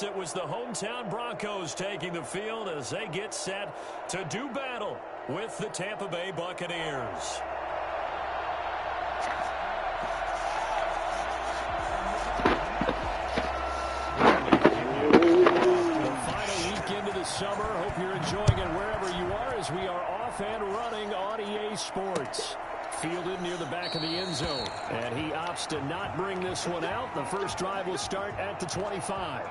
It was the hometown Broncos taking the field as they get set to do battle with the Tampa Bay Buccaneers. The final week into the summer. Hope you're enjoying it wherever you are as we are off and running on EA Sports. Fielded near the back of the end zone. And he opts to not bring this one out. The first drive will start at the 25.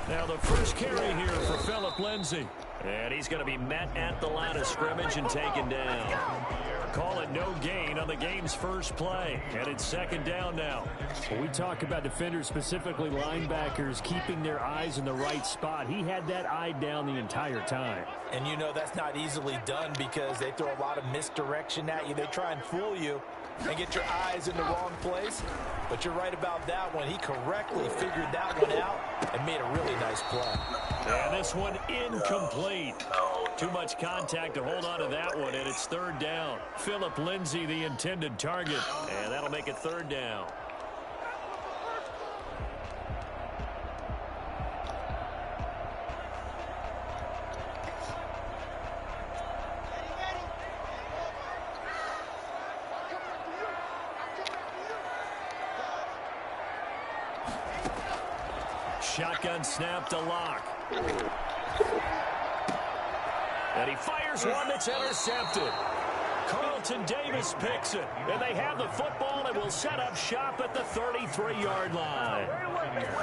Now the first carry here for Phillip Lindsay. And he's going to be met at the line of scrimmage and taken down. Call it no gain on the game's first play. And it's second down now. When we talk about defenders, specifically linebackers, keeping their eyes in the right spot, he had that eye down the entire time. And you know that's not easily done because they throw a lot of misdirection at you. They try and fool you and get your eyes in the wrong place. But you're right about that one. He correctly figured that one out and made a really nice play. And this one incomplete. Too much contact to hold on to that one, and it's third down. Phillip Lindsay, the intended target, and that'll make it third down. Shotgun snap to Locke. And he fires one that's intercepted. Carlton Davis picks it. And they have the football and will set up shop at the 33-yard line.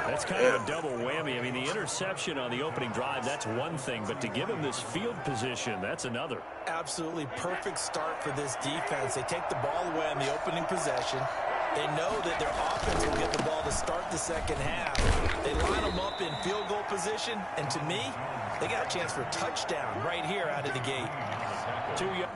That's kind of a double whammy. I mean, the interception on the opening drive, that's one thing. But to give him this field position, that's another. Absolutely perfect start for this defense. They take the ball away on the opening possession. They know that their offense will get the ball to start the second half. They line them up in field goal position, and to me, they got a chance for a touchdown right here out of the gate. 2 yards.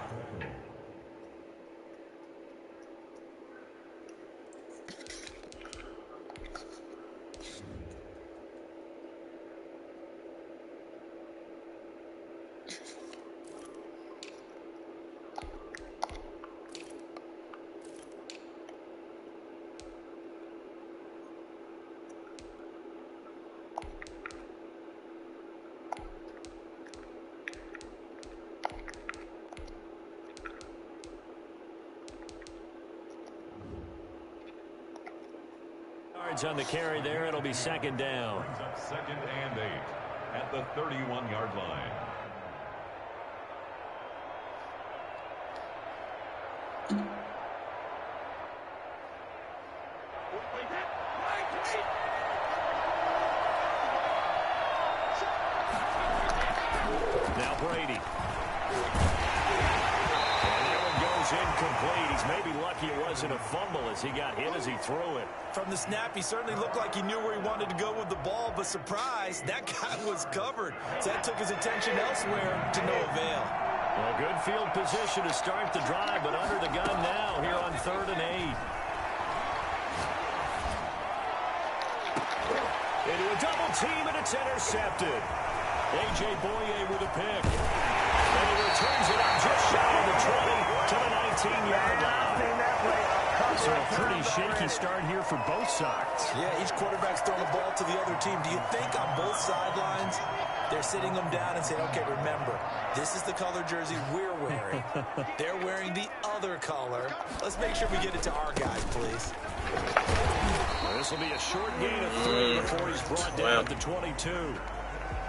On the carry there, it'll be second down. Second and 8 at the 31-yard line. Now Brady. Incomplete. He's maybe lucky it wasn't a fumble as he got hit as he threw it. From the snap, he certainly looked like he knew where he wanted to go with the ball, but surprise, that guy was covered. So that took his attention elsewhere to no avail. Well, good field position to start the drive, but under the gun now here on 3rd and 8. Into a double team, and it's intercepted. A.J. Boye with a pick. And he returns it up just shy of the 20 to the 19-yard line. So a pretty shaky start here for both sides. Yeah, each quarterback's throwing the ball to the other team. Do you think on both sidelines they're sitting them down and saying, okay, remember, this is the color jersey we're wearing. They're wearing the other color. Let's make sure we get it to our guys, please. Well, this will be a short gain of 3 before he's brought down at the 22.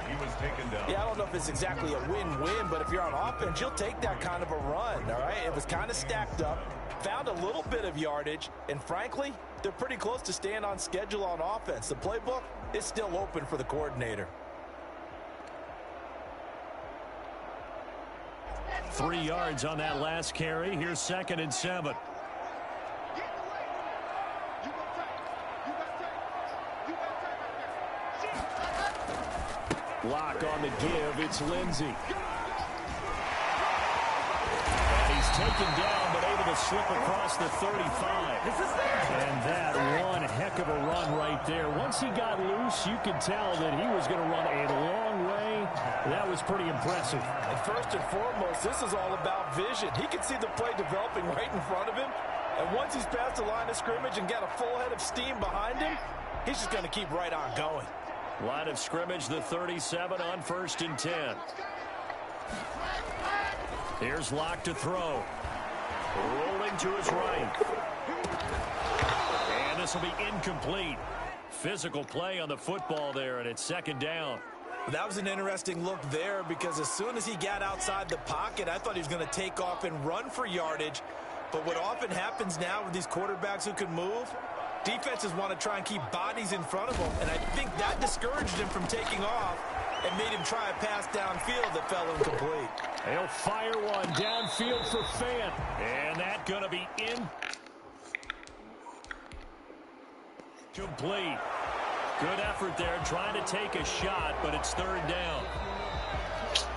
He was taken down. Yeah, I don't know if it's exactly a win-win, but if you're on offense, you'll take that kind of a run, all right? It was kind of stacked up, found a little bit of yardage, and frankly, they're pretty close to staying on schedule on offense. The playbook is still open for the coordinator. 3 yards on that last carry. Here's 2nd and 7. Lock on the give. It's Lindsay. And he's is taken down, but able to slip across the 35. And that one heck of a run right there. Once he got loose, you could tell that he was going to run a long way. That was pretty impressive. And first and foremost, this is all about vision. He can see the play developing right in front of him. And once he's past the line of scrimmage and got a full head of steam behind him, he's just going to keep right on going. Line of scrimmage, the 37 on 1st and 10. Here's Locke to throw. Rolling to his right. And this will be incomplete. Physical play on the football there, and it's 2nd down. That was an interesting look there because as soon as he got outside the pocket, I thought he was going to take off and run for yardage. But what often happens now with these quarterbacks who can move, defenses want to try and keep bodies in front of them, and I think that discouraged him from taking off and made him try a pass downfield that fell incomplete. He'll fire one downfield for Fant, and that's going to be incomplete. Good effort there, trying to take a shot, but it's 3rd down.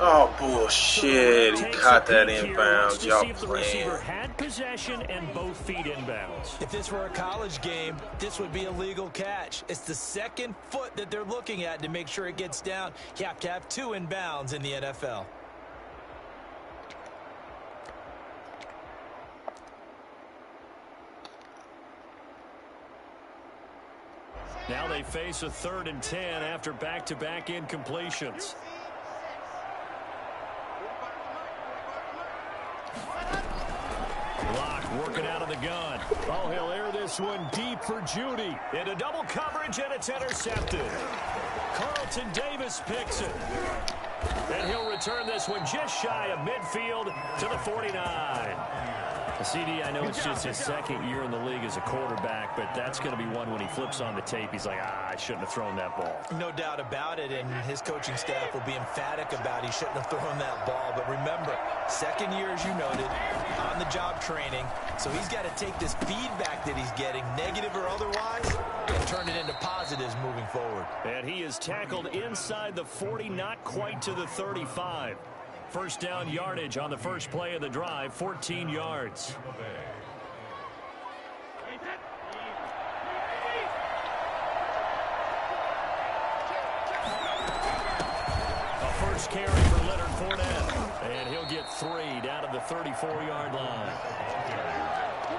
Oh, bullshit. He caught that inbounds. Y'all see if the receiver had possession and both feet inbounds. If this were a college game, this would be a legal catch. It's the 2nd foot that they're looking at to make sure it gets down. You have to have 2 inbounds in the NFL. Now they face a 3rd and 10 after back-to-back incompletions. Locke working out of the gun. Oh, he'll air this one deep for Judy. Into double coverage, and it's intercepted. Carlton Davis picks it. And he'll return this one just shy of midfield to the 49. CD, I know it's just his 2nd year in the league as a quarterback, but that's going to be one when he flips on the tape. He's like, I shouldn't have thrown that ball. No doubt about it, and his coaching staff will be emphatic about he shouldn't have thrown that ball. But remember, 2nd year, as you noted, on-the-job training. So he's got to take this feedback that he's getting, negative or otherwise, and turn it into positives moving forward. And he is tackled inside the 40, not quite to the 35. 1st down yardage on the first play of the drive, 14 yards. A first carry for Leonard Fournette. And he'll get 3 down to the 34-yard line.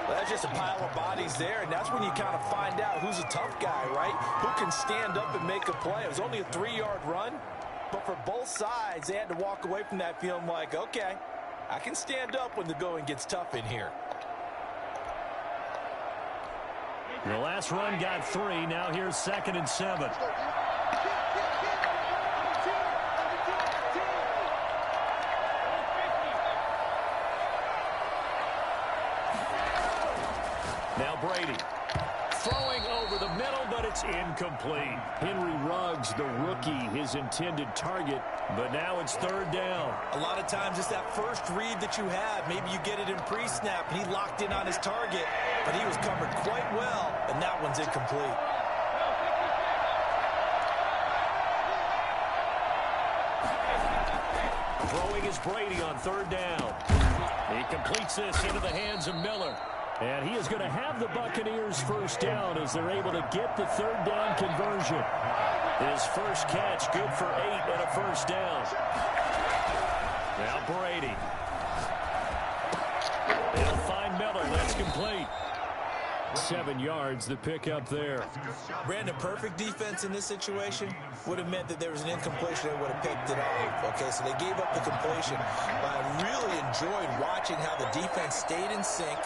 Well, that's just a pile of bodies there, and that's when you kind of find out who's a tough guy, right? Who can stand up and make a play. It was only a 3-yard run. But for both sides, they had to walk away from that feeling like, okay, I can stand up when the going gets tough in here. The last run got 3. Now here's 2nd and 7. Now Brady. Throwing over the middle, but it's incomplete. Henry Ruggs, the rookie, his intended target, but now it's 3rd down. A lot of times it's that first read that you have. Maybe you get it in pre-snap, and he locked in on his target, but he was covered quite well, and that one's incomplete. Throwing is Brady on 3rd down. He completes this into the hands of Miller. And he is going to have the Buccaneers 1st down as they're able to get the 3rd down conversion. His first catch, good for 8 and a 1st down. Now Brady. He'll find Miller. That's complete. 7 yards, the pickup there. Brandon, perfect defense in this situation would have meant that there was an incompletion and would have picked it off. Okay, so they gave up the completion. But I really enjoyed watching how the defense stayed in sync,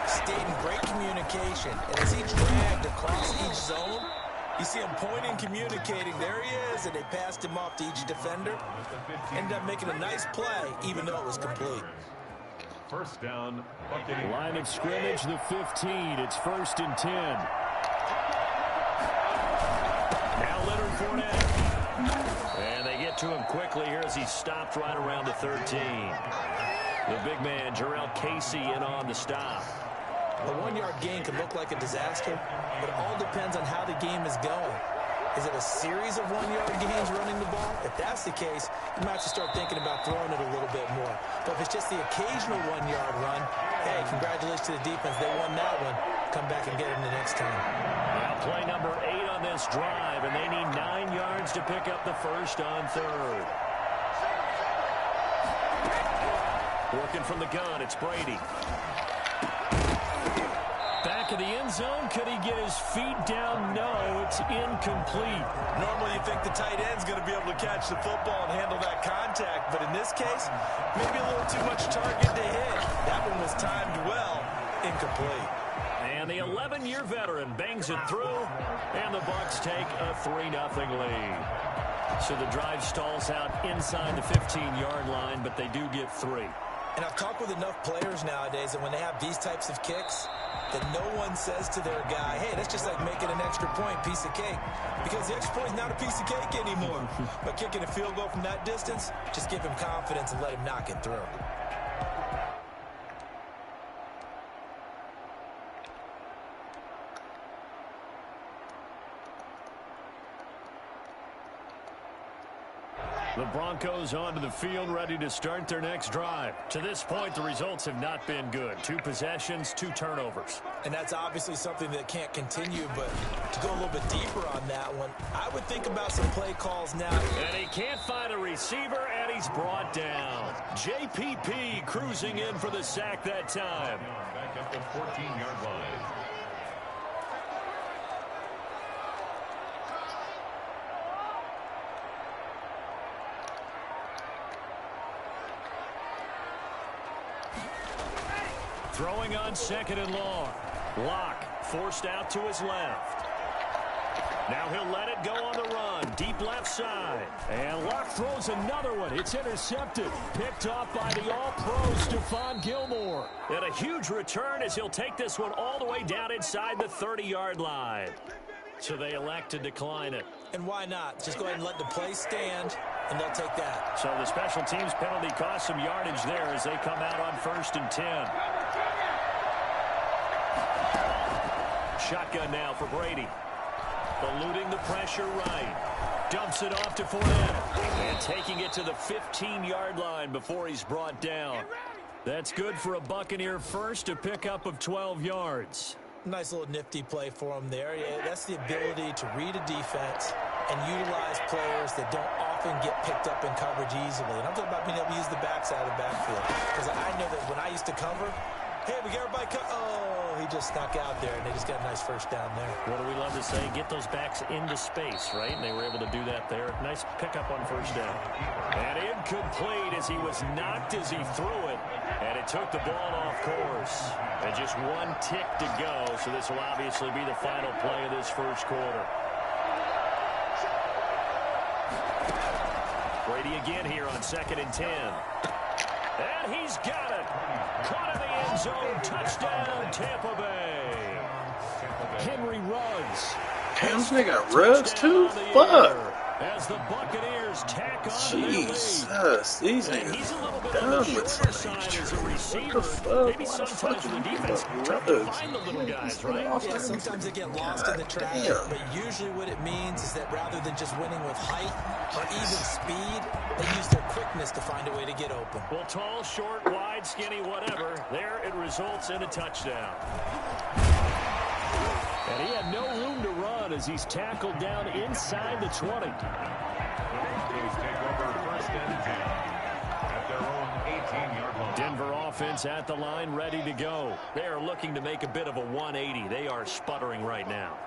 stayed in great communication. And as he dragged across each zone, you see him pointing, communicating. There he is, and they passed him off to each defender. Ended up making a nice play, even though it was complete. 1st down, Buccaneers. Line of scrimmage, the 15. It's 1st and 10. Now Leonard Fournette. And they get to him quickly here as he stopped right around the 13. The big man, Jarrell Casey, in on the stop. A 1-yard gain can look like a disaster, but it all depends on how the game is going. Is it a series of 1-yard gains running the ball? If that's the case, you might have to start thinking about throwing it a little bit more. But if it's just the occasional 1-yard run, hey, congratulations to the defense. They won that one. Come back and get them the next time. Now play number 8 on this drive, and they need 9 yards to pick up the first on third. Working from the gun, it's Brady. Back of the end zone. Could he get his feet down? No, it's incomplete. Normally you think the tight end's going to be able to catch the football and handle that contact, but in this case, maybe a little too much target to hit. That one was timed well, incomplete. And the 11-year veteran bangs it through, and the Bucs take a 3-0 lead. So the drive stalls out inside the 15-yard line, but they do get 3. And I've talked with enough players nowadays that when they have these types of kicks, that no one says to their guy, hey, that's just like making an extra point, piece of cake. Because the extra point is not a piece of cake anymore. But kicking a field goal from that distance, just give him confidence and let him knock it through. The Broncos onto the field, ready to start their next drive. To this point, the results have not been good. 2 possessions, 2 turnovers. And that's obviously something that can't continue, but to go a little bit deeper on that one, I would think about some play calls now. And he can't find a receiver, and he's brought down. JPP cruising in for the sack that time. Back at the 14-yard line. Throwing on 2nd and long. Locke forced out to his left. Now he'll let it go on the run. Deep left side. And Locke throws another one. It's intercepted. Picked off by the all-pro Stephon Gilmore. And a huge return as he'll take this one all the way down inside the 30-yard line. So they elect to decline it. And why not? Just go ahead and let the play stand, and they'll take that. So the special teams penalty cost some yardage there as they come out on 1st and 10. Shotgun now for Brady. Eluding the pressure right. Dumps it off to Fournette. And taking it to the 15-yard line before he's brought down. That's good for a Buccaneer first, a pickup of 12 yards. Nice little nifty play for him there. Yeah, that's the ability to read a defense and utilize players that don't often get picked up in coverage easily. And I'm talking about being able to use the backside of the backfield. Because I know that when I used to cover, hey, we got everybody he just snuck out there, and they just got a nice first down there. What do we love to say? Get those backs into space, right? And they were able to do that there. Nice pickup on 1st down. And incomplete as he was knocked as he threw it. And it took the ball off course. And just 1 tick to go, so this will obviously be the final play of this first quarter. Brady again here on 2nd and 10. And he's got it. Caught in the end zone. Touchdown, Tampa Bay. Henry Ruggs. Damn, they got Ruggs too? Fuck. As the Buccaneers tack on Jesus, these niggas done with some of these trades. What the fuck? Maybe sometimes the defense trying to find the little guys, right? Yeah, sometimes they get lost in the traffic, but usually what it means is that rather than just winning with height or even speed, they use their quickness to find a way to get open. Well, tall, short, wide, skinny, whatever, there it results in a touchdown. And he had no room to run as he's tackled down inside the 20. Denver offense at the line, ready to go. They are looking to make a bit of a 180. They are sputtering right now.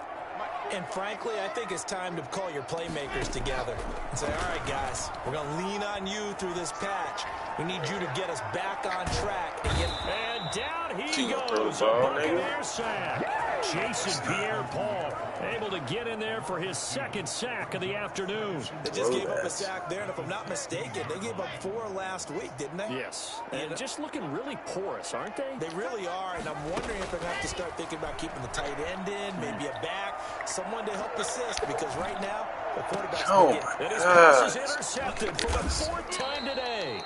And frankly, I think it's time to call your playmakers together and say, all right, guys, we're going to lean on you through this patch. We need you to get us back on track. And down he goes, a Buccaneer sack. Jason Pierre-Paul able to get in there for his 2nd sack of the afternoon. They just gave up a sack there, and if I'm not mistaken, they gave up 4 last week, didn't they? Yes, and just looking really porous, aren't they? They really are, and I'm wondering if they're going to have to start thinking about keeping the tight end in, maybe a back, someone to help assist, because right now, the quarterback's and his pass is intercepted for the 4th time today.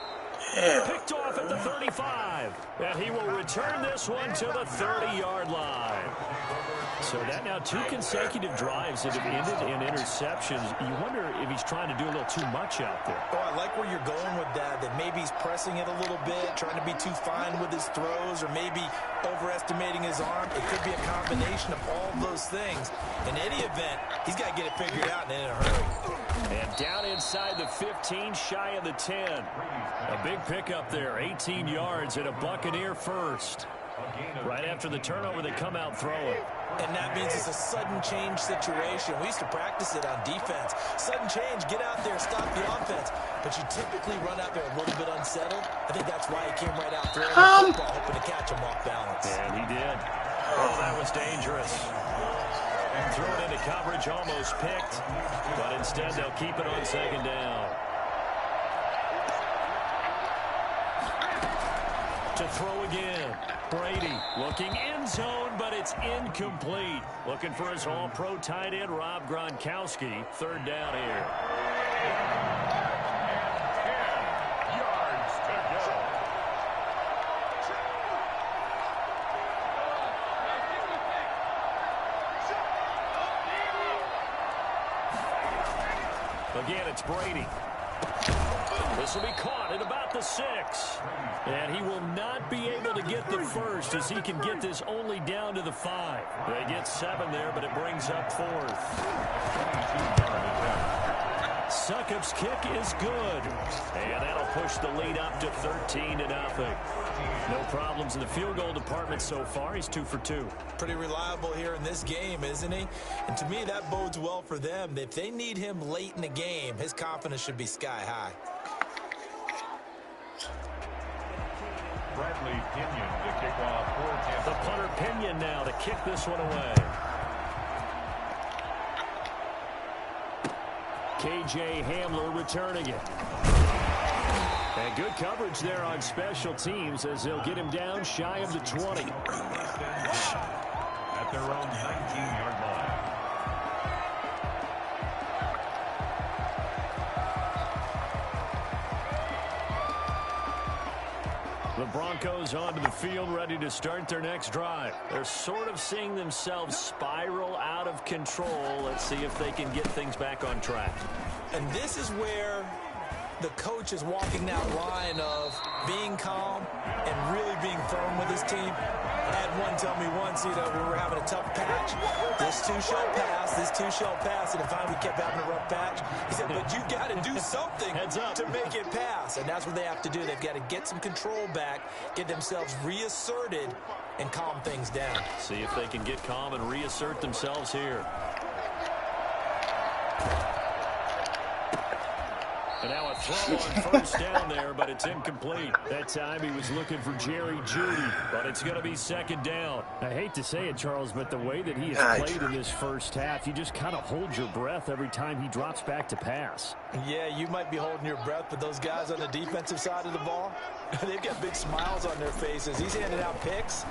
Damn. Picked off at the 35. And he will return this one to the 30-yard line. So that now 2 consecutive drives that have ended in interceptions. You wonder if he's trying to do a little too much out there. Oh, I like where you're going with that maybe he's pressing it a little bit, trying to be too fine with his throws, or maybe overestimating his arm. It could be a combination of all those things. In any event, he's got to get it figured out and in a hurry. And down inside the 15, shy of the 10. A big pickup there, 18 yards and a Buccaneer first. Right after the turnover, they come out throwing. And that means it's a sudden change situation. We used to practice it on defense. Sudden change, get out there, stop the offense. But you typically run out there a little bit unsettled. I think that's why he came right out throwing the football, hoping to catch him off balance. And he did. Oh, that was dangerous. Threw it into coverage, almost picked. But instead, they'll keep it on second down. To throw again. Brady looking end zone, but it's incomplete. Looking for his all-pro tight end, Rob Gronkowski. Third down here. 10 yards to go. Again, it's Brady. This will be caught at about the 6. And he will not be able to get the first as he can get this only down to the 5. They get 7 there, but it brings up 4th. Succop's kick is good. And that'll push the lead up to 13-0. No problems in the field goal department so far. He's 2 for 2. Pretty reliable here in this game, isn't he? And to me, that bodes well for them. If they need him late in the game, his confidence should be sky high. Bradley Pinion to kick off for Tampa. The punter Pinion now to kick this one away. K.J. Hamler returning it. And good coverage there on special teams as they'll get him down shy of the 20. At their own 19-yard line. The Broncos onto the field, ready to start their next drive. They're sort of seeing themselves spiral out of control. Let's see if they can get things back on track. And this is where the coach is walking that line of being calm and really being firm with his team. I had one tell me once, we were having a tough patch. This too shall pass, this too shall pass. And if finally we kept having a rough patch, he said, but you've got to do something to make it pass. And that's what they have to do. They've got to get some control back, get themselves reasserted, and calm things down. See if they can get calm and reassert themselves here. And now a throw on first down there, but it's incomplete. That time he was looking for Jerry Jeudy, but it's going to be second down. I hate to say it, Charles, but the way that he has played in this first half, you just kind of hold your breath every time he drops back to pass. Yeah, you might be holding your breath, but those guys on the defensive side of the ball, they've got big smiles on their faces. He's handing out picks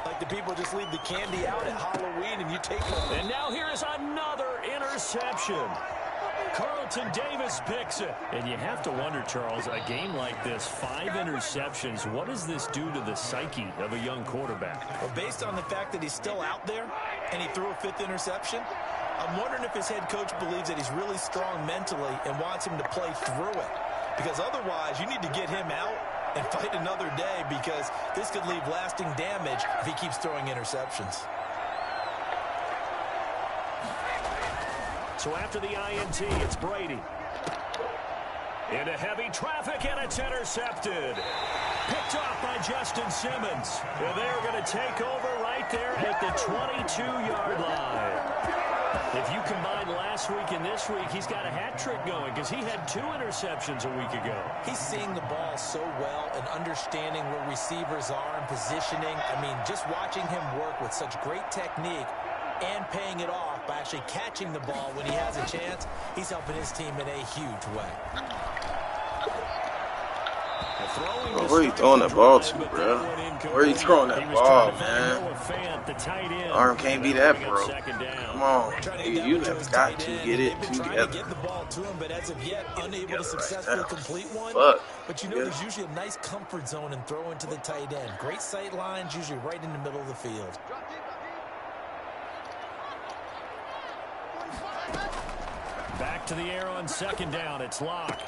like the people just leave the candy out at Halloween and you take them. And now here is another interception. Carlton Davis picks it. And you have to wonder, Charles, a game like this, 5 interceptions, what does this do to the psyche of a young quarterback? Well, based on the fact that he's still out there and he threw a 5th interception, I'm wondering if his head coach believes that he's really strong mentally and wants him to play through it. Because otherwise, you need to get him out and fight another day, because this could leave lasting damage if he keeps throwing interceptions. So after the INT, it's Brady. Into heavy traffic, and it's intercepted. Picked off by Justin Simmons. And they're going to take over right there at the 22-yard line. If you combine last week and this week, he's got a hat trick going because he had 2 interceptions a week ago. He's seeing the ball so well and understanding where receivers are and positioning. I mean, just watching him work with such great technique and paying it off by actually catching the ball when he has a chance, he's helping his team in a huge way. Bro, where are you throwing that ball to, bro? Where are you throwing that ball, man? Arm can't be that broke. Come on. You have got to get it together. Get the ball to him, but as of yet, unable to successfully complete one. Fuck. But you know, there's usually a nice comfort zone in throwing to the tight end. Great sight lines, usually right in the middle of the field. Back to the air on second down. It's Locke.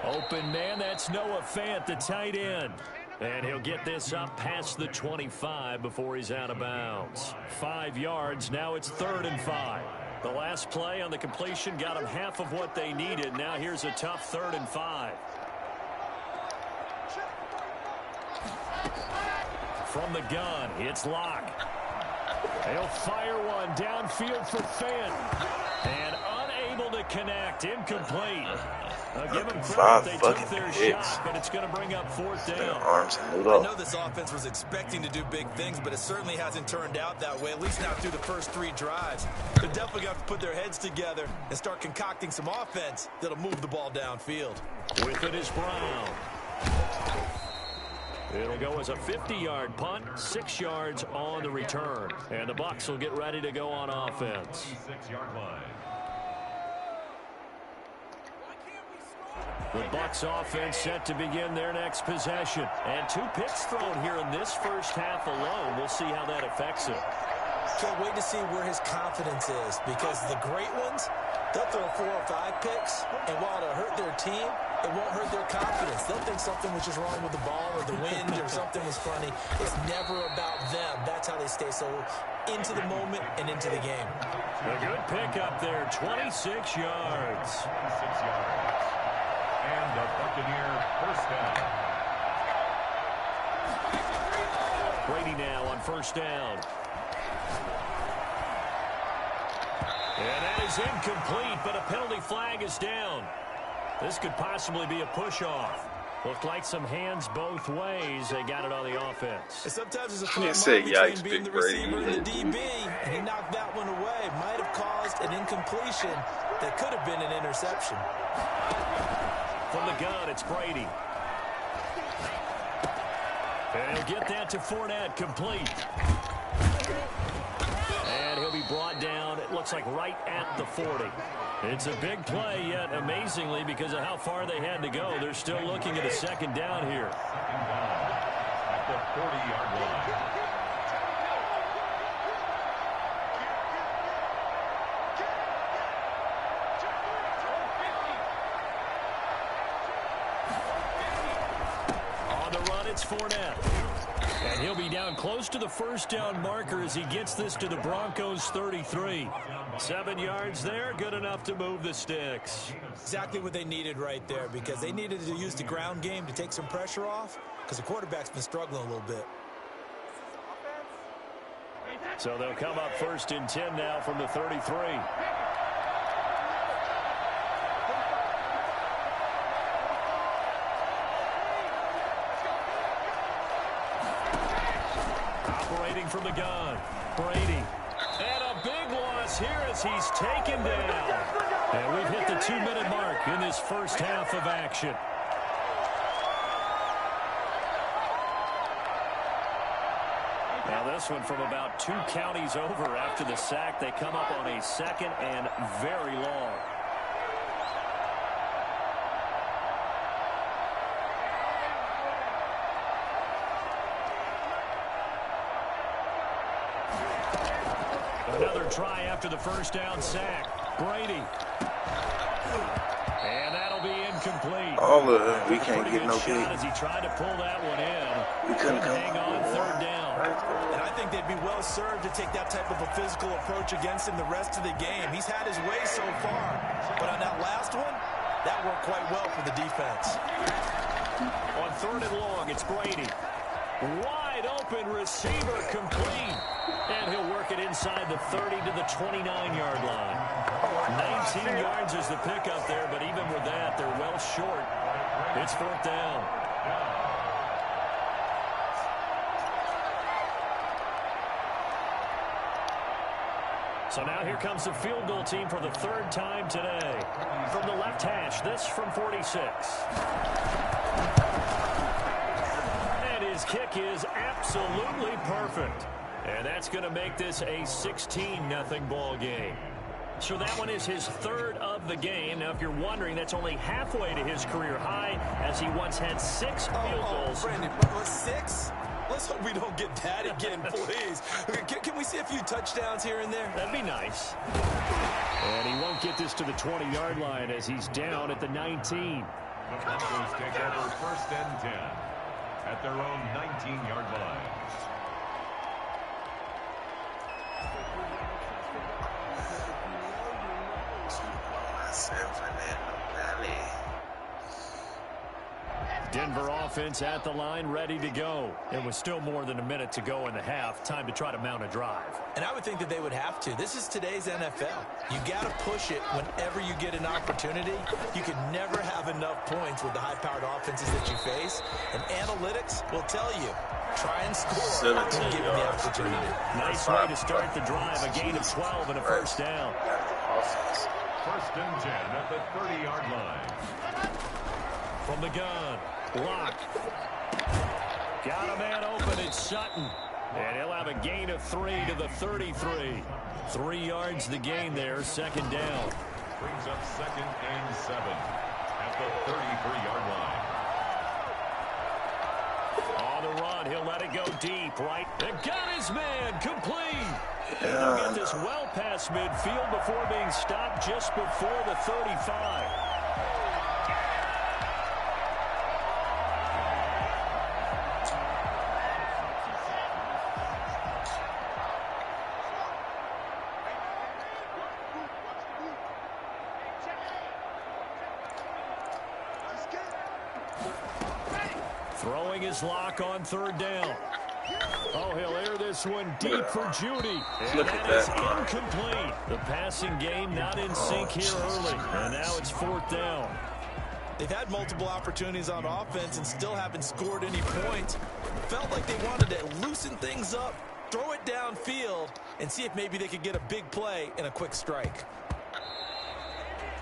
Open man, that's Noah Fant, the tight end. And he'll get this up past the 25 before he's out of bounds. 5 yards, now it's 3rd and 5. The last play on the completion got them half of what they needed. Now here's a tough 3rd and 5. From the gun, it's Locke. He'll fire one downfield for Fant. And unable to connect, incomplete. Give them credit, they took their shot, but it's going to bring up 4th down. I know this offense was expecting to do big things, but it certainly hasn't turned out that way, at least not through the first 3 drives. They're definitely going to have to put their heads together and start concocting some offense that'll move the ball downfield. With it is Brown. It'll go as a 50-yard punt, 6 yards on the return. And the Bucs will get ready to go on offense. 6-yard line. The Bucs offense set to begin their next possession. And 2 picks thrown here in this first half alone. We'll see how that affects him. Can't wait to see where his confidence is, because the great ones, they'll throw 4 or 5 picks, and while it'll hurt their team, it won't hurt their confidence. They'll think something was just wrong with the ball or the wind or something was funny. It's never about them. That's how they stay so into the moment and into the game. A good pick up there, 26 yards. 26 yards. And the Buccaneer first down. Brady now on first down. And that is incomplete, but a penalty flag is down. This could possibly be a push-off. Looked like some hands both ways. They got it on the offense. And sometimes there's a fine line between being the receiver and the DB, and he knocked that one away. Might have caused an incompletion that could have been an interception. From the gun, it's Brady. And he'll get that to Fournette, complete. And he'll be brought down, it looks like right at the 40. It's a big play, yet amazingly, because of how far they had to go, they're still looking at a second down here. Second down at the 40-yard line. On the run, it's Fournette. And he'll be down close to the first down marker as he gets this to the Broncos 33. 7 yards there, good enough to move the sticks. Exactly what they needed right there, because they needed to use the ground game to take some pressure off, because the quarterback's been struggling a little bit. So they'll come up 1st and 10 now from the 33. From the gun, Brady. And a big loss here as he's taken down. And we've hit the 2-minute mark in this first half of action. Now this one from about 2 counties over after the sack. They come up on a 2nd and very long. Another try after the first down sack. Brady. And that'll be incomplete. All of it. We can't get no big. As he tried to pull that one in. We couldn't hang on 3rd down. And I think they'd be well served to take that type of a physical approach against him the rest of the game. He's had his way so far. But on that last one, that worked quite well for the defense. On 3rd and long, it's Brady. Wide open receiver, complete. And he'll work it inside the 30 to the 29-yard line. 19 yards is the pickup there, but even with that, they're well short. It's 4th down. So now here comes the field goal team for the 3rd time today. From the left hash, this from 46. his kick is absolutely perfect. And that's going to make this a 16-0 ball game. So that one is his third of the game. Now, if you're wondering, that's only halfway to his career high, as he once had 6 field goals. Brandon, 6? Let's hope we don't get that again, please. Can we see a few touchdowns here and there? That'd be nice. And he won't get this to the 20-yard line as he's down at the 19. The Broncos take over 1st and 10 at their own 19-yard line. Denver offense at the line, ready to go. It was still more than a minute to go in the half. Time to try to mount a drive. And I would think that they would have to. This is today's NFL. You got to push it whenever you get an opportunity. You can never have enough points with the high-powered offenses that you face. And analytics will tell you, try and score when given the opportunity. Nice way to start the drive. A gain of 12 and a first down. 1st and 10 at the 30-yard line. From the gun. Block. Got a man open. It's Sutton. And he'll have a gain of 3 to the 33. 3 yards the gain there. 2nd down. Brings up 2nd and 7 at the 33-yard line. On the run. He'll let it go deep. Right. And got his man. Complete. And they'll get this well past midfield before being stopped just before the 35. Throwing his lock on 3rd down. Oh, he'll air this one deep for Judy. And that is incomplete. The passing game not in sync here early. And now it's 4th down. They've had multiple opportunities on offense and still haven't scored any points. Felt like they wanted to loosen things up, throw it downfield, and see if maybe they could get a big play and a quick strike.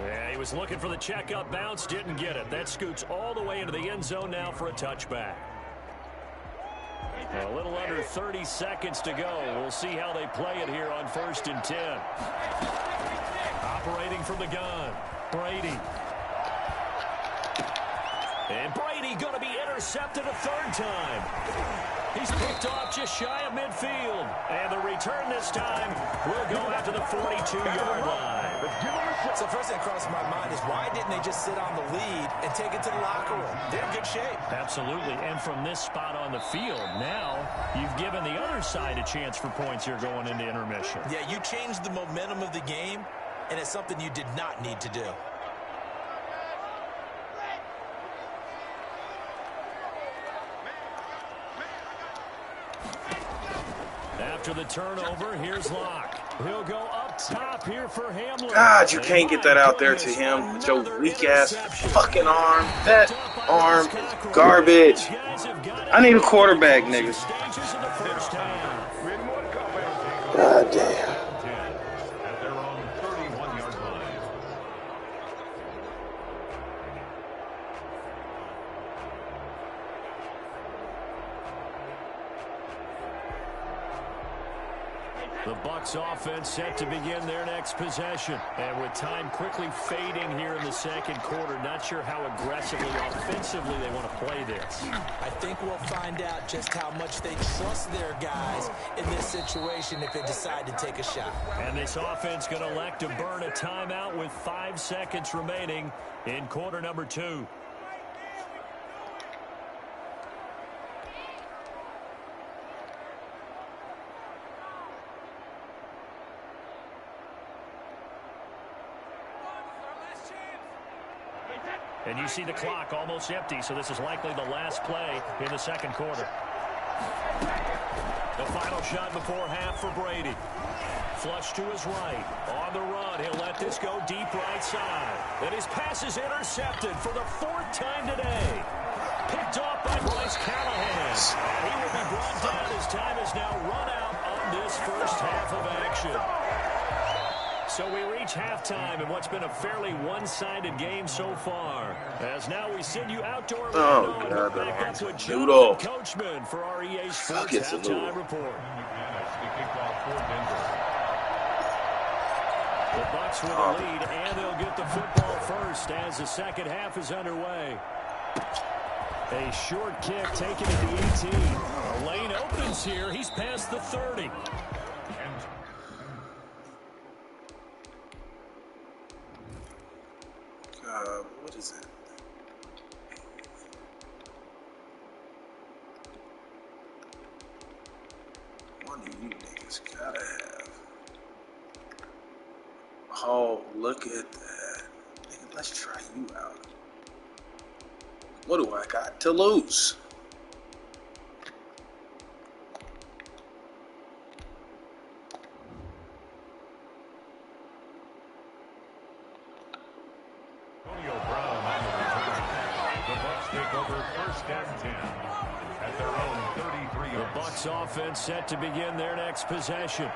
Yeah, he was looking for the check-up bounce, didn't get it. That scoots all the way into the end zone now for a touchback. A little under 30 seconds to go. We'll see how they play it here on 1st and 10. Operating from the gun, Brady. And Brady going to be intercepted a 3rd time. He's picked off just shy of midfield. And the return this time will go out to the 42-yard line. So first thing that crosses my mind is why didn't they just sit on the lead and take it to the locker room? They're in good shape. Absolutely. And from this spot on the field, now you've given the other side a chance for points here going into intermission. Yeah, you changed the momentum of the game, and it's something you did not need to do. After the turnover, here's Locke. He'll go up top here for Hamlin. God, you can't get that out there to him with your weak-ass fucking arm. That arm is garbage. I need a quarterback, niggas. God damn. The Bucs offense set to begin their next possession. And with time quickly fading here in the 2nd quarter, not sure how aggressively, offensively they want to play this. I think we'll find out just how much they trust their guys in this situation if they decide to take a shot. And this offense going to elect to burn a timeout with 5 seconds remaining in quarter number 2. And you see the clock almost empty, so this is likely the last play in the 2nd quarter. The final shot before half for Brady. Flush to his right. On the run, he'll let this go deep right side. And his pass is intercepted for the 4th time today. Picked off by Bryce Callahan. And he will be brought down as time is now run out on this first half of action. So we reach halftime in what's been a fairly one-sided game so far. As now we send you out to Orlando and look back up with Jonathan Coachman for our EA Sports Halftime Report. The Bucs with a lead, and they'll get the football first as the second half is underway. A short kick taken at the 18. A lane opens here. He's past the 30. What is it? One of you niggas gotta have. Oh, look at that. Nigga, let's try you out. What do I got to lose? Offense set to begin their next possession.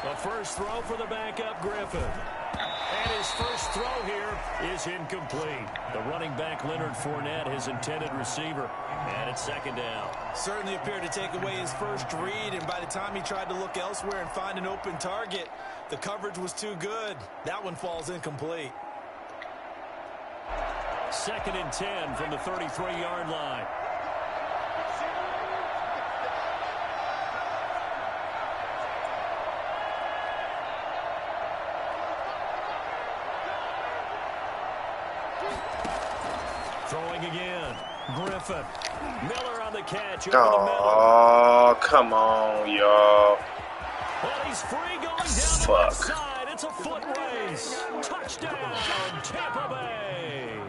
The first throw for the backup Griffin. And his first throw here is incomplete. The running back Leonard Fournette, his intended receiver. And it's second down. Certainly appeared to take away his first read, and by the time he tried to look elsewhere and find an open target, the coverage was too good. That one falls incomplete. 2nd and 10 from the 33-yard line. Throwing again. Griffin. Miller on the catch. Oh, come on, y'all. Well, he's free going down the left side. It's a foot race. Touchdown, Tampa Bay.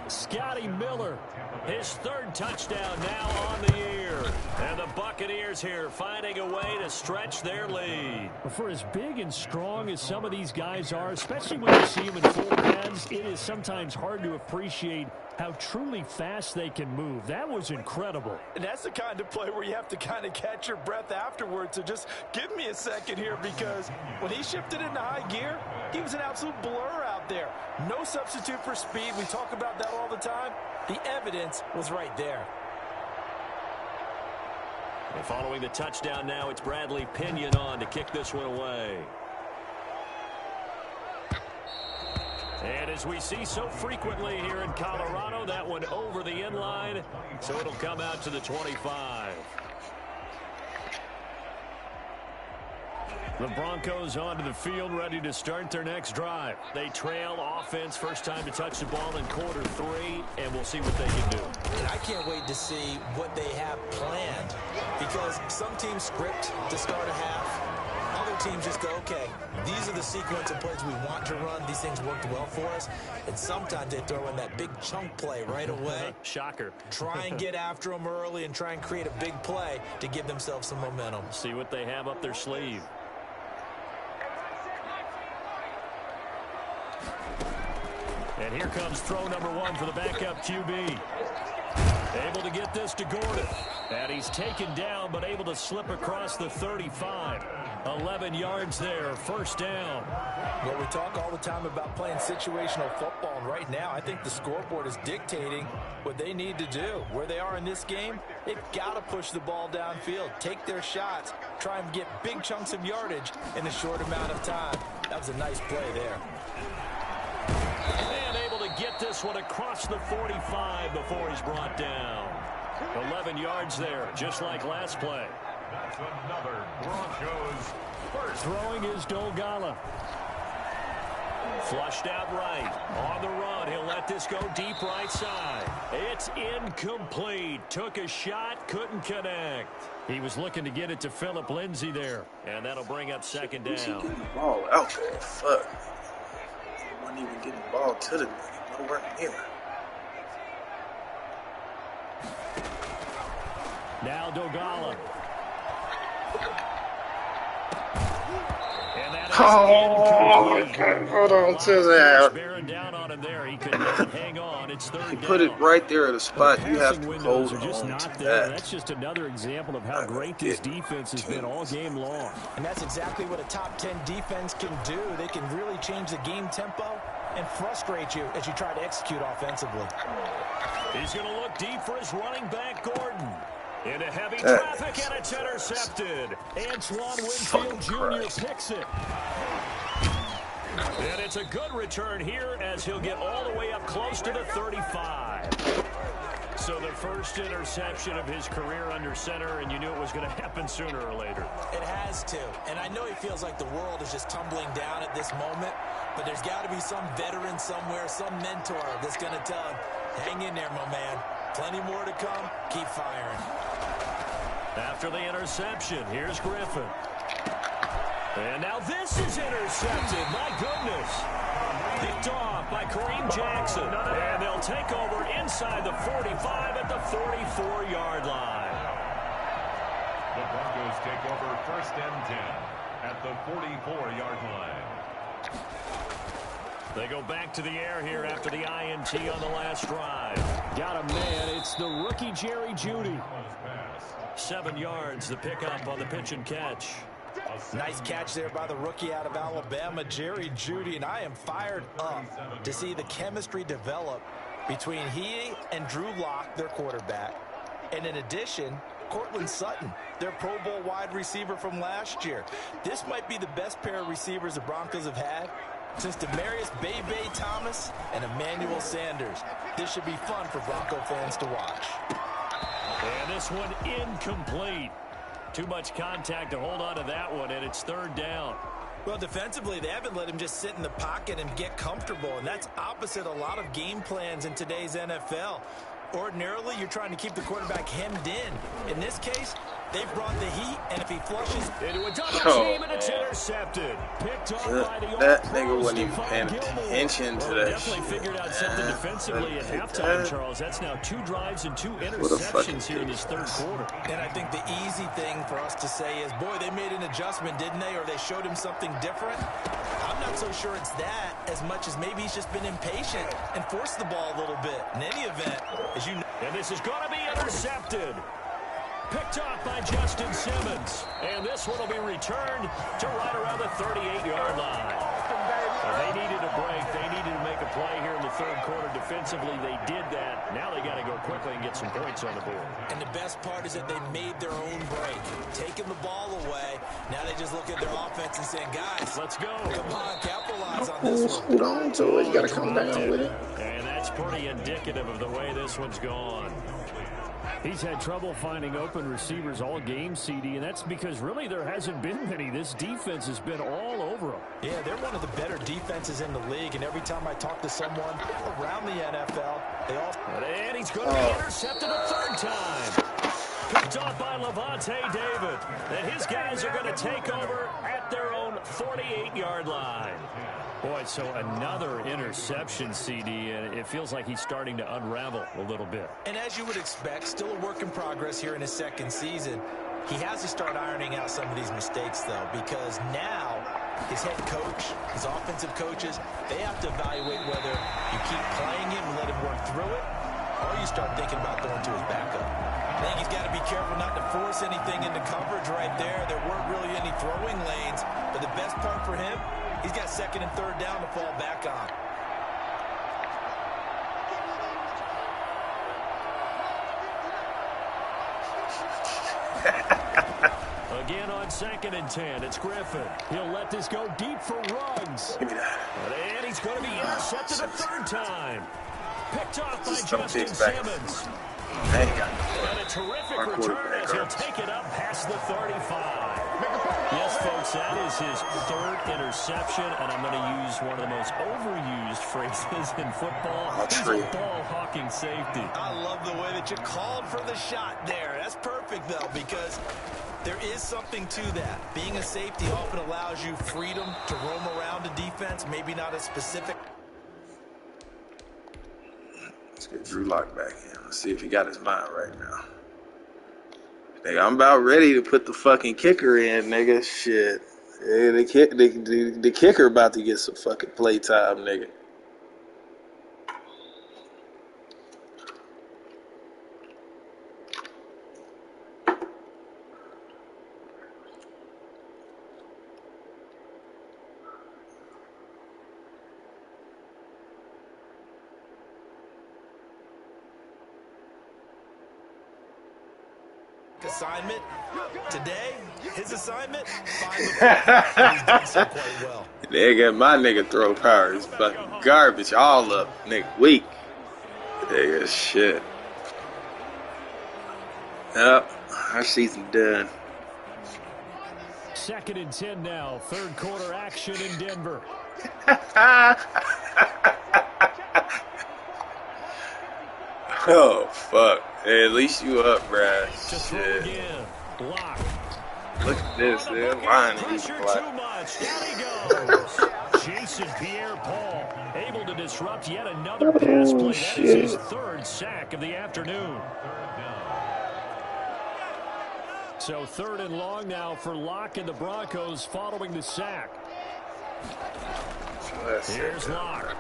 Scotty Miller, his third touchdown now on the year. And the Buccaneers here finding a way to stretch their lead. For as big and strong as some of these guys are, especially when you see them in full pads, it is sometimes hard to appreciate how truly fast they can move. That was incredible. And that's the kind of play where you have to kind of catch your breath afterwards. So just give me a second here, because when he shifted into high gear, he was an absolute blur out there. No substitute for speed. We talk about that all the time. The evidence was right there. And following the touchdown now, it's Bradley Pinion on to kick this one away. And as we see so frequently here in Colorado, that one over the end line, so it'll come out to the 25. The Broncos onto the field, ready to start their next drive. They trail offense, first time to touch the ball in quarter 3, and we'll see what they can do. And I can't wait to see what they have planned, because some teams script to start a half. Other teams just go, okay, these are the sequence of plays we want to run. These things worked well for us. And sometimes they throw in that big chunk play right away. Shocker. Try and get after them early and try and create a big play to give themselves some momentum. See what they have up their sleeve. And here comes throw number 1 for the backup QB. Able to get this to Gordon. And he's taken down, but able to slip across the 35. 11 yards there, first down. Well, we talk all the time about playing situational football, and right now I think the scoreboard is dictating what they need to do. Where they are in this game, they've got to push the ball downfield, take their shots, try and get big chunks of yardage in a short amount of time. That was a nice play there. And able to get this one across the 45 before he's brought down. 11 yards there, just like last play. That's another Broncos first. Throwing is Dolgala. Flushed out right. On the run, he'll let this go deep right side. It's incomplete. Took a shot, couldn't connect. He was looking to get it to Phillip Lindsay there. And that'll bring up second down. Who's he getting the ball out there? Fuck. He wasn't even getting the ball to the nigga. Nowhere near. Now Dolgala. And that Oh, hold on to that. Bearing down on him there. He could not hang on. It's third He down. put it right there at a spot. You have to Windows hold are just on not to there. that. That's just another example of how great this defense has been all game long. And that's exactly what a top 10 defense can do. They can really change the game tempo and frustrate you as you try to execute offensively. He's going to look deep for his running back, Gordon. Into heavy traffic, and it's intercepted. Antoine Winfield Jr. picks it. And it's a good return here as he'll get all the way up close to the 35. So the first interception of his career under center, and you knew it was going to happen sooner or later. It has to. And I know he feels like the world is just tumbling down at this moment, but there's got to be some veteran somewhere, some mentor that's going to tell him, hang in there, my man. Plenty more to come. Keep firing. After the interception, here's Griffin. And now this is intercepted. My goodness. Picked off by Kareem Jackson. And they'll take over inside the 45 at the 44-yard line. The Broncos take over first and 10 at the 44-yard line. They go back to the air here after the INT on the last drive. Got a man. It's the rookie Jerry Jeudy. 7 yards, the pickup on the pitch and catch. Nice catch there by the rookie out of Alabama, Jerry Jeudy, and I am fired up to see the chemistry develop between he and Drew Lock, their quarterback, and in addition, Cortland Sutton, their Pro Bowl wide receiver from last year. This might be the best pair of receivers the Broncos have had since Demaryius Bebe Thomas and Emmanuel Sanders. This should be fun for Bronco fans to watch. And this one incomplete. Too much contact to hold on to that one, and it's third down. Well, defensively, they haven't let him just sit in the pocket and get comfortable, and that's opposite a lot of game plans in today's NFL. Ordinarily, you're trying to keep the quarterback hemmed in. In this case, they've brought the heat, and if he flushes into a double team, and it's intercepted. Picked off by the that nigga wasn't even paying attention to that definitely shit, figured out man. something defensively at halftime, Charles. That's now 2 drives and 2 interceptions here in this third quarter. And I think the easy thing for us to say is, boy, they made an adjustment, didn't they? Or they showed him something different. I'm not so sure it's that as much as maybe he's just been impatient and forced the ball a little bit. In any event, as you know. And this is going to be intercepted. Picked off by Justin Simmons. And this one will be returned to right around the 38-yard line. They needed a break. They needed to make a play here in the third quarter. Defensively, they did that. Now they got to go quickly and get some points on the board. And the best part is that they made their own break. Taking the ball away. Now they just look at their offense and saying, guys, let's go. Come on, capitalize on this one. Hold on to it. You got to come down with it. And that's pretty indicative of the way this one's gone. He's had trouble finding open receivers all game, CD, and that's because really there hasn't been many. This defense has been all over them. Yeah, they're one of the better defenses in the league, and every time I talk to someone around the NFL, they all... And he's going to be intercepted a third time. Picked off by Levante David. And his guys are going to take over at their own 48-yard line. Boy, so another interception, CD, and it feels like he's starting to unravel a little bit. And as you would expect, still a work in progress here in his second season. He has to start ironing out some of these mistakes, though, because now his head coach, his offensive coaches, they have to evaluate whether you keep playing him and let him work through it, or you start thinking about going to his backup. I think he's got to be careful not to force anything into coverage right there. There weren't really any throwing lanes, but the best part for him, he's got second and third down to fall back on. Again on second and 10, it's Griffin. He'll let this go deep for Ruggs. Give me that. And he's going to be intercepted a third time. Picked off by Justin Simmons. And a terrific return as he'll take it up past the 35. Yes, folks, that is his third interception, and I'm going to use one of the most overused phrases in football. He's a ball-hawking safety. I love the way that you called for the shot there. That's perfect, though, because there is something to that. Being a safety often allows you freedom to roam around a defense, maybe not as specific. Let's get Drew Lock back in. Let's see if he got his mind right now. Nigga, I'm about ready to put the fucking kicker in, nigga. Shit. Yeah, the kicker about to get some fucking playtime, nigga. Assignment today, his assignment, find the ball. And he's done so quite well. Nigga, my nigga throw power is fucking garbage. All up, nigga, weak. Nigga, shit. Yep, our season done. 2nd and 10 now. Third quarter action in Denver. Oh, fuck. Hey, at least you up, bruh. Shit. Lock. Look at this, man. Line he's black. Too much. Down he goes. Jason Pierre-Paul able to disrupt yet another pass play. That is his 3rd sack of the afternoon. So 3rd and long now for Locke and the Broncos following the sack. Here's Locke.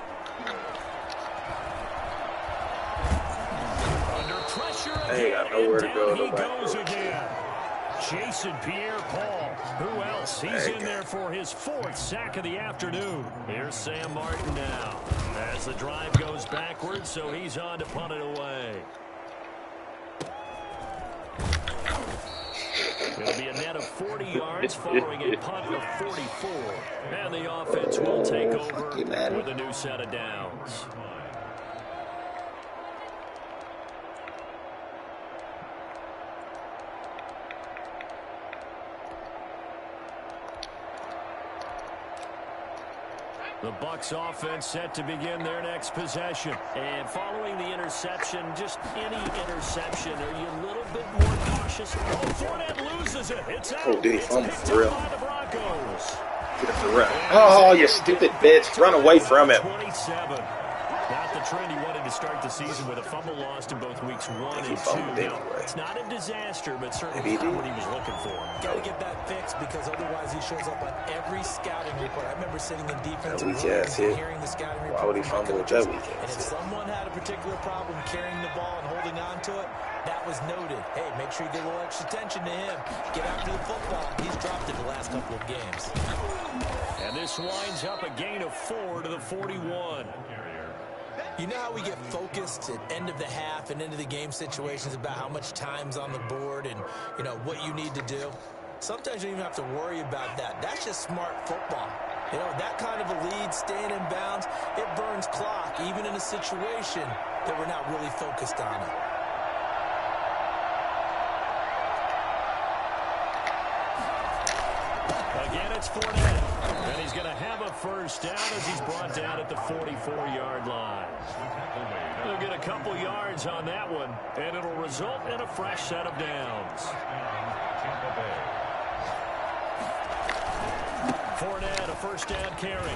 Under pressure They got nowhere to go. He goes again. Jason Pierre-Paul. Who else? He's in there for his 4th sack of the afternoon. Here's Sam Martin now. As the drive goes backwards, so he's on to punt it away. It'll be a net of 40 yards following a punt of 44. And the offense will take over with a new set of downs. The Bucs offense set to begin their next possession. And following the interception, just any interception, are you a little bit more cautious? Fournette loses it. It's out. Oh, did he fumble for real? By the Broncos. Get the run. Oh, you stupid bitch. Run away from it. 27. Not the trend he wanted to start the season with a fumble lost in both weeks 1 and 2. Now, it's not a disaster, but certainly not what he was looking for. Got to get that fixed because otherwise he shows up on every scouting report. I remember sitting in defensive rooms and hearing the scouting report. Why would he fumble with that weekend? And if someone had a particular problem carrying the ball and holding on to it, that was noted. Hey, make sure you get a little extra attention to him. Get after the football. He's dropped it the last couple of games. And this winds up a gain of 4 to the 41. You know how we get focused at end of the half and into the game situations about how much time's on the board and, you know, what you need to do? Sometimes you don't even have to worry about that. That's just smart football. You know, that kind of a lead, staying in bounds, it burns clock, even in a situation that we're not really focused on it. Again, it's Fournette. And he's going to have a first down as he's brought down at the 44-yard line. They'll get a couple yards on that one, and it'll result in a fresh set of downs. Fournette, a first down carry.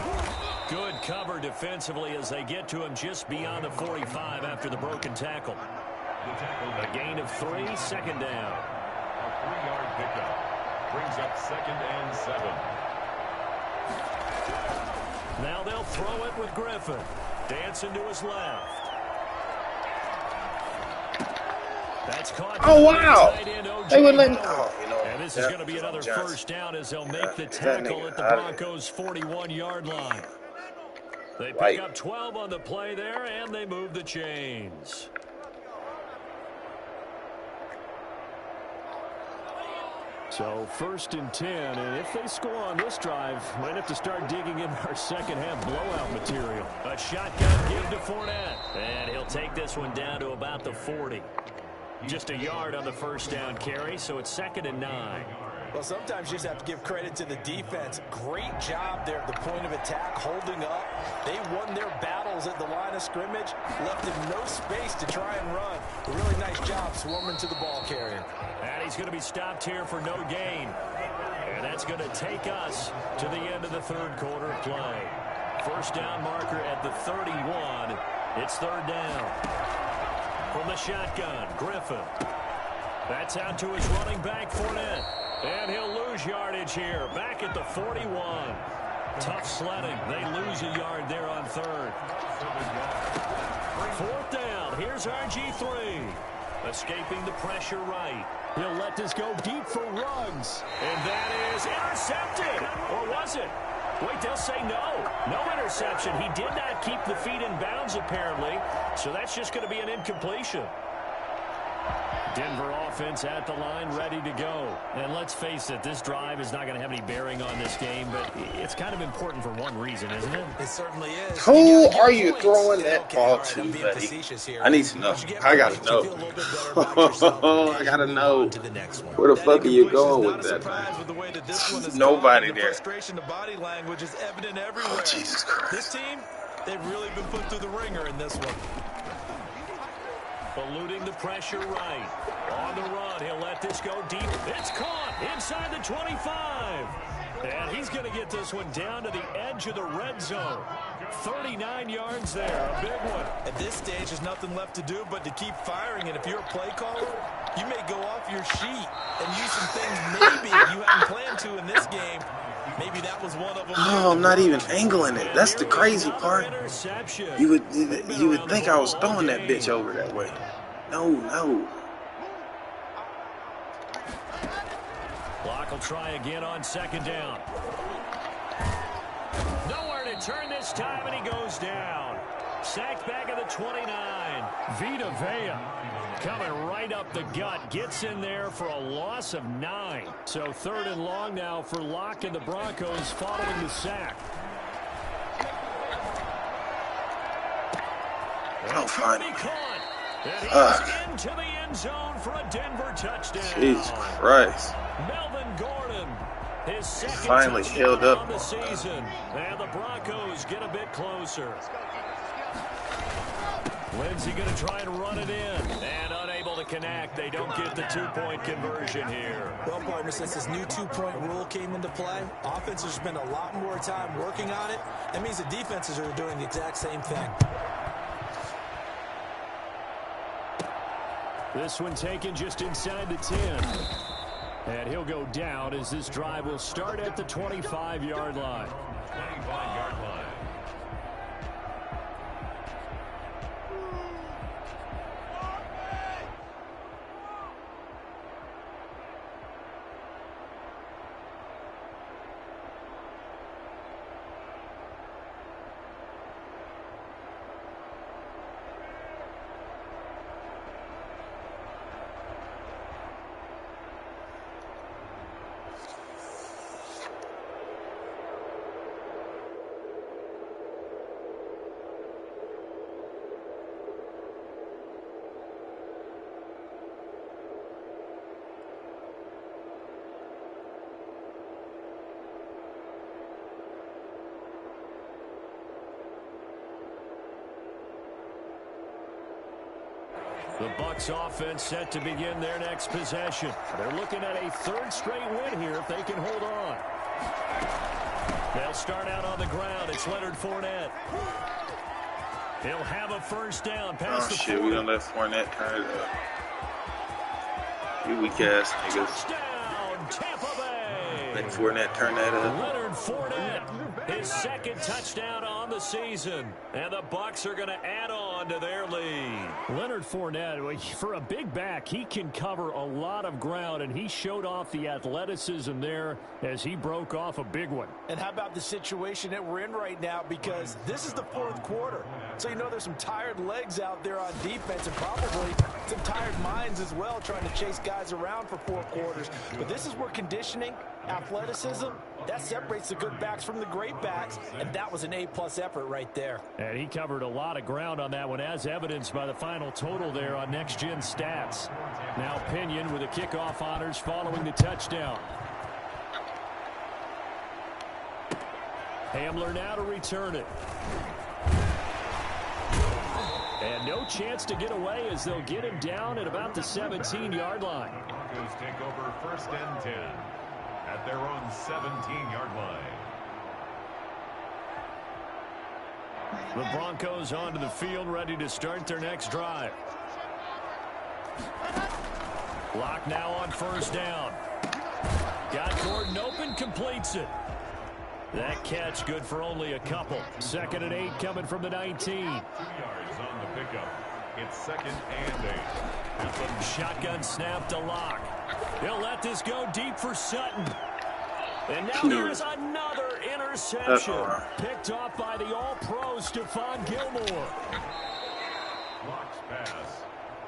Good cover defensively as they get to him just beyond the 45 after the broken tackle. A gain of 3, 2nd down. A 3-yard pickup brings up 2nd and 7. Now they'll throw it with Griffin. Dancing to his left. That's caught. Oh, wow. They wouldn't let him. Oh, you know. And this is going to be another first down as they'll make the tackle at the Broncos' 41-yard line. They pick up 12 on the play there, and they move the chains. So 1st and 10, and if they score on this drive, might have to start digging in our second-half blowout material. A shotgun give to Fournette, and he'll take this one down to about the 40. Just a yard on the first down carry, so it's 2nd and 9. Well, sometimes you just have to give credit to the defense. Great job there at the point of attack, holding up. They won their battles at the line of scrimmage, left him no space to try and run. A really nice job swarming to the ball carrier. And he's going to be stopped here for no gain. And that's going to take us to the end of the 3rd quarter of play. First down marker at the 31. It's 3rd down. From the shotgun, Griffin. That's out to his running back, Fournette. And he'll lose yardage here. Back at the 41. Tough sledding. They lose a yard there on third. Fourth down. Here's RG3. Escaping the pressure right. He'll let this go deep for Ruggs. And that is intercepted. Or was it? Wait, they'll say no. No interception. He did not keep the feet in bounds, apparently. So that's just going to be an incompletion. Denver offense at the line, ready to go. And let's face it, this drive is not going to have any bearing on this game, but it's kind of important for one reason, isn't it? It certainly is. Who are you throwing that ball to, buddy? I need to know. I got to know. I got to know. Where the fuck are you going with that, man? Nobody there. Oh, Jesus Christ. This team, they've really been put through the ringer in this one. Eluding the pressure right. On the run, he'll let this go deep. It's caught inside the 25. And he's going to get this one down to the edge of the red zone. 39 yards there, a big one. At this stage, there's nothing left to do but to keep firing. And if you're a play caller, you may go off your sheet and use some things maybe you hadn't planned to in this game. Maybe that was one of them. Oh, I'm not even angling it. That's the crazy part. You would think I was throwing that bitch over that way. No. Block will try again on second down. Nowhere to turn this time, and he goes down. Sacked back at the 29. Vita Vea coming right up the gut. Gets in there for a loss of 9. So third and long now for Locke and the Broncos following the sack. Oh, fine. And he's into the end zone for a Denver touchdown. Jesus Christ. Melvin Gordon, his second finally held up on the season. And the Broncos get a bit closer. Lindsey going to try and run it in. And unable to connect. They don't get the two-point conversion here. Well, partner, since this new two-point rule came into play, offenses spend a lot more time working on it. That means the defenses are doing the exact same thing. This one taken just inside the 10. And he'll go down as this drive will start at the 25-yard line. 25-yard line. The Bucs offense set to begin their next possession. They're looking at a third straight win here if they can hold on. They'll start out on the ground. It's Leonard Fournette. He'll have a first down past the 40. We done let Fournette turn it up. You weak ass niggas. Touchdown, Tampa Bay. Let Fournette turn that up. Leonard Fournette, his second touchdown on the season. And the Bucs are going to add on to their lead. Leonard Fournette, for a big back, he can cover a lot of ground, and he showed off the athleticism there as he broke off a big one. And how about the situation that we're in right now? Because this is the fourth quarter. So you know there's some tired legs out there on defense and probably some tired minds as well trying to chase guys around for 4 quarters. But this is where conditioning, athleticism, that separates the good backs from the great backs, and that was an A-plus effort right there. And he covered a lot of ground on that one, as evidenced by the final total there on Next Gen Stats. Now Pinion with the kickoff honors following the touchdown. Hamler now to return it. And no chance to get away as they'll get him down at about the 17-yard line. Broncos take over first and 10 at their own 17-yard line. The Broncos onto the field, ready to start their next drive. Lock now on first down. Got Gordon open, completes it. That catch good for only a couple. 2nd and 8 coming from the 19. 2 yards on the pickup. It's 2nd and 8. Shotgun snap to Locke. He'll let this go deep for Sutton. And now there's another interception. Picked off by the All-Pro Stephon Gilmore. Locke's pass.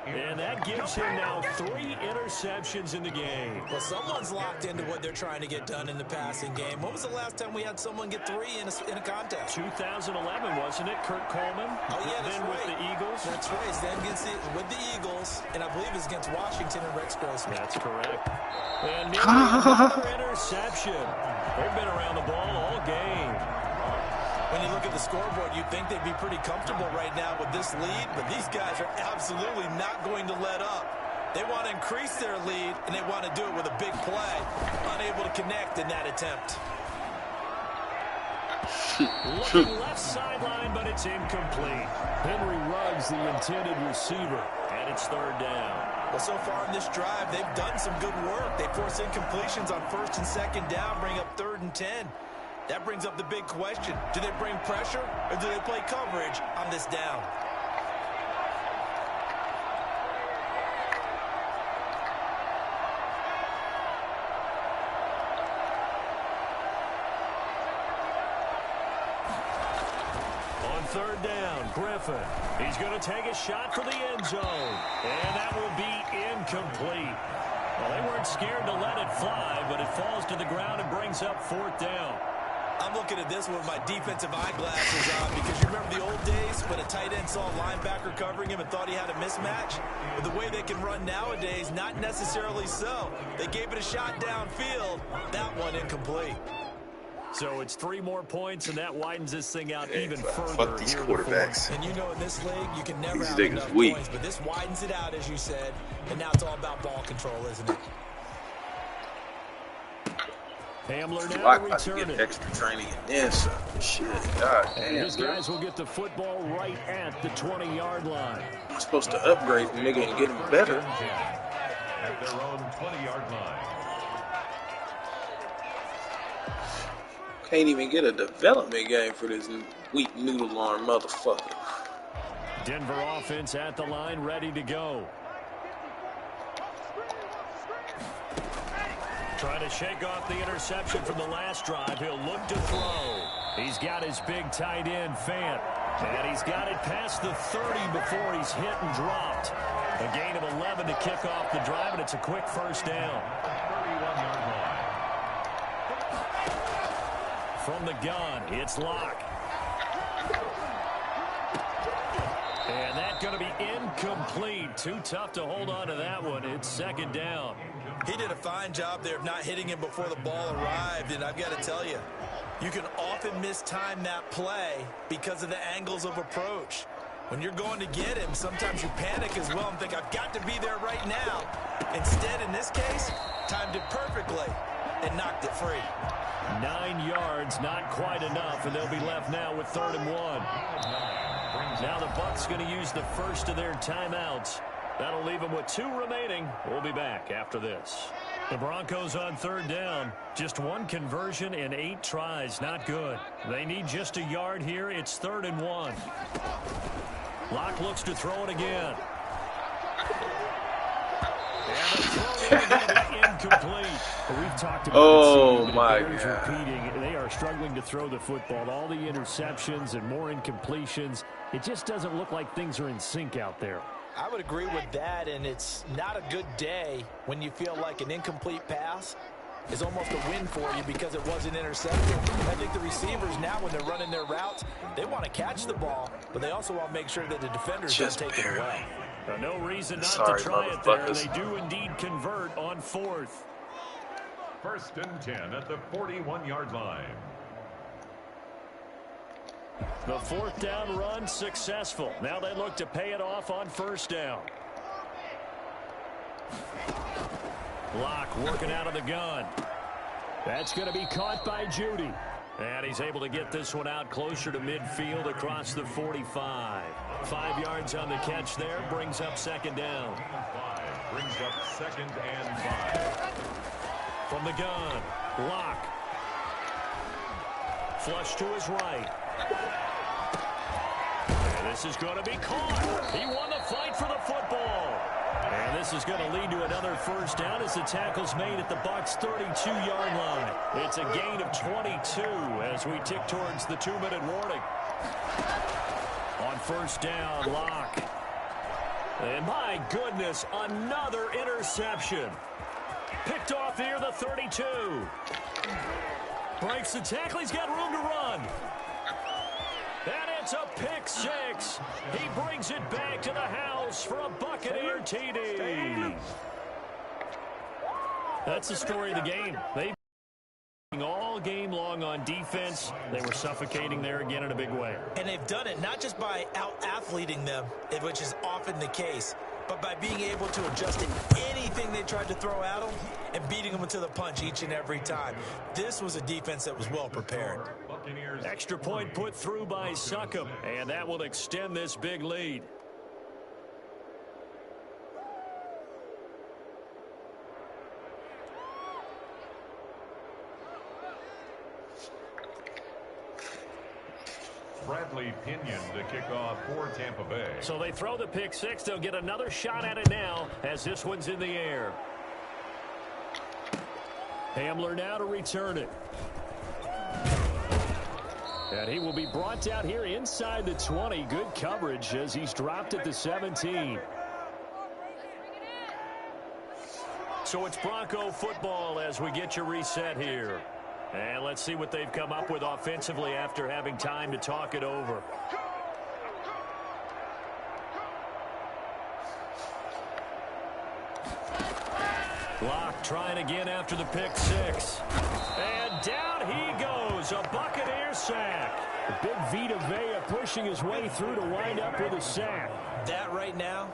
And that gives him now 3 interceptions in the game. Well, someone's locked into what they're trying to get done in the passing game. When was the last time we had someone get 3 in a contest? 2011, wasn't it? Kurt Coleman. Oh, yeah, that's then right. with the Eagles. That's right. Then with the Eagles, and I believe it's against Washington and Rex Grossman. That's correct. And another interception. They've been around the ball all game. When you look at the scoreboard, you'd think they'd be pretty comfortable right now with this lead, but these guys are absolutely not going to let up. They want to increase their lead, and they want to do it with a big play. Unable to connect in that attempt. Looking left sideline, but it's incomplete. Henry Ruggs, the intended receiver, and it's 3rd down. Well, so far in this drive, they've done some good work. They force incompletions on 1st and 2nd down, bring up 3rd and 10. That brings up the big question. Do they bring pressure or do they play coverage on this down? On 3rd down, Griffin. He's going to take a shot for the end zone. And that will be incomplete. Well, they weren't scared to let it fly, but it falls to the ground and brings up 4th down. I'm looking at this with my defensive eyeglasses on because you remember the old days when a tight end saw a linebacker covering him and thought he had a mismatch? But the way they can run nowadays, not necessarily so. They gave it a shot downfield. That one incomplete. So it's 3 more points, and that widens this thing out even further. Fuck these quarterbacks. And you know in this league, you can never These have niggas enough weak. points, but this widens it out, as you said, and now it's all about ball control, isn't it? Hamler now Lock about to returning. get extra training in this. Shit, god And damn, his bro. guys will get the football right at the 20-yard line. I'm supposed to upgrade the nigga and get him better. At their own 20-yard line. Can't even get a development game for this weak noodle arm motherfucker. Denver offense at the line, ready to go. Trying to shake off the interception from the last drive. He'll look to throw. He's got his big tight end, Fant. And he's got it past the 30 before he's hit and dropped. A gain of 11 to kick off the drive, and it's a quick 1st down. 31-yard line. From the gun, it's Locke. And that's going to be incomplete. Too tough to hold on to that one. It's 2nd down. He did a fine job there of not hitting him before the ball arrived, and I've got to tell you, you can often mistime that play because of the angles of approach. When you're going to get him, sometimes you panic as well and think, I've got to be there right now. Instead, in this case, timed it perfectly and knocked it free. 9 yards, not quite enough, and they'll be left now with 3rd and 1. Now the Bucs going to use the first of their timeouts. That'll leave them with 2 remaining. We'll be back after this. The Broncos on 3rd down. Just 1 conversion in 8 tries. Not good. They need just a yard here. It's 3rd and 1. Locke looks to throw it again. And the throw is going to be incomplete. We've talked about it, my Bears God. repeating. They are struggling to throw the football. All the interceptions and more incompletions. It just doesn't look like things are in sync out there. I would agree with that, and it's not a good day when you feel like an incomplete pass is almost a win for you because it wasn't intercepted. I think the receivers now, when they're running their routes, they want to catch the ball, but they also want to make sure that the defenders don't take it away. No reason not Sorry, to try it there. motherfuckers. They do indeed convert on 4th. 1st and 10 at the 41-yard line. The 4th down run successful. Now they look to pay it off on 1st down. Locke working out of the gun. That's going to be caught by Judy. And he's able to get this one out closer to midfield across the 45. 5 yards on the catch there. Brings up 2nd down. 5 brings up 2nd and 5. From From the gun, Locke. Flush to his right. And this is going to be caught. He won the fight for the football. And this is going to lead to another first down as the tackle's made at the Bucs' 32-yard line. It's a gain of 22 as we tick towards the 2-minute warning. On first down, Locke. And my goodness, another interception. Picked off near the 32. Breaks the tackle. He's got room to run. And it's a pick six. He brings it back to the house for a Buccaneer TD. That's the story of the game. They've been all game long on defense. They were suffocating there again in a big way. And they've done it not just by out-athleting them, which is often the case, but by being able to adjust to anything they tried to throw at them and beating them into the punch each and every time. This was a defense that was well prepared. Extra point put through by Succop, and that will extend this big lead. Bradley Pinion to kick off for Tampa Bay. So they throw the pick six. They'll get another shot at it now as this one's in the air. Hamler now to return it. And he will be brought down here inside the 20. Good coverage as he's dropped at the 17. So it's Bronco football as we get you reset here. And let's see what they've come up with offensively after having time to talk it over. Locke trying again after the pick six. And down he goes. A Buccaneer sack. Big Vita Vea pushing his way through to wind up with a sack. That right now,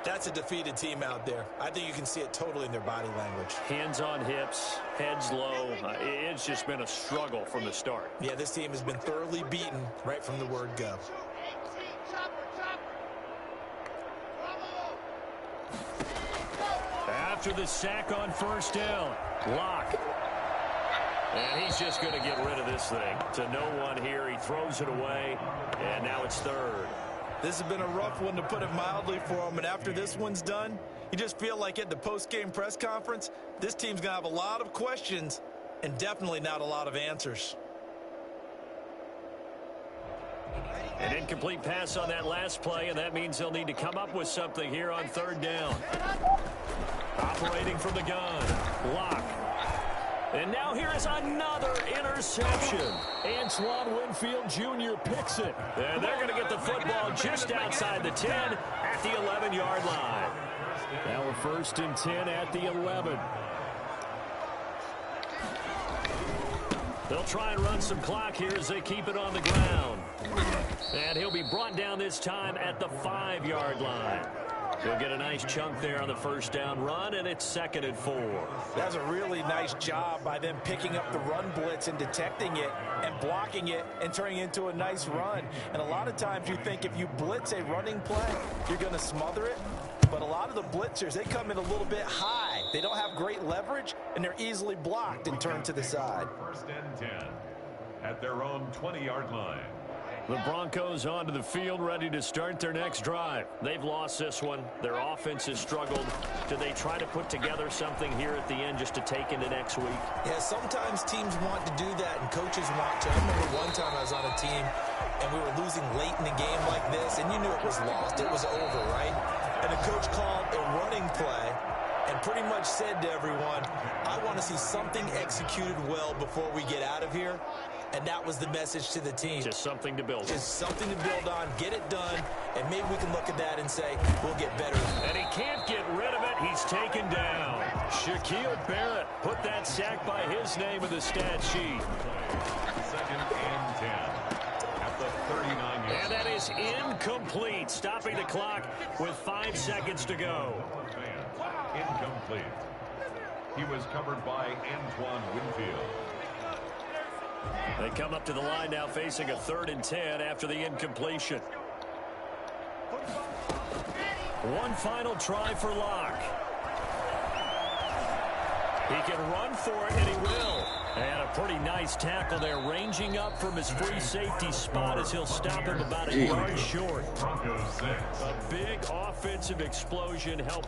that's a defeated team out there. I think you can see it totally in their body language. Hands on hips, heads low. It's just been a struggle from the start. Yeah, this team has been thoroughly beaten right from the word go. After the sack on first down, Locke. And he's just going to get rid of this thing. To no one here. He throws it away, and now it's third. This has been a rough one, to put it mildly, for him. And after this one's done, you just feel like at the post-game press conference, this team's going to have a lot of questions and definitely not a lot of answers. An incomplete pass on that last play, and that means they'll need to come up with something here on third down. Operating from the gun, Locke. And now here is another interception. Antoine Winfield Jr. picks it. And they're going to get the football just outside the 10 at the 11-yard line. Now we're first and 10 at the 11. They'll try and run some clock here as they keep it on the ground. And he'll be brought down this time at the 5-yard line. He'll get a nice chunk there on the first down run, and it's 2nd and 4. That's a really nice job by them picking up the run blitz and detecting it and blocking it and turning it into a nice run. And a lot of times you think if you blitz a running play, you're going to smother it. But a lot of the blitzers, they come in a little bit high. They don't have great leverage, and they're easily blocked and turned to the side. First and 10 at their own 20-yard line. The Broncos onto the field, ready to start their next drive. They've lost this one. Their offense has struggled. Do they try to put together something here at the end just to take into next week? Yeah, sometimes teams want to do that, and coaches want to. I remember one time I was on a team, and we were losing late in the game like this, and you knew it was lost. It was over, right? And the coach called a running play and pretty much said to everyone, I want to see something executed well before we get out of here. And that was the message to the team. Just something to build on. Just something to build on, get it done, and maybe we can look at that and say, we'll get better. And he can't get rid of it. He's taken down. Shaquille Barrett put that sack by his name in the stat sheet. 2nd and 10 at the 39-yard line. And that is incomplete, stopping the clock with 5 seconds to go. Incomplete. He was covered by Antoine Winfield. They come up to the line now facing a 3rd and 10 after the incompletion. One final try for Locke. He can run for it, and he will. And a pretty nice tackle there, ranging up from his free safety spot as he'll stop him about a yard short. A big offensive explosion helping.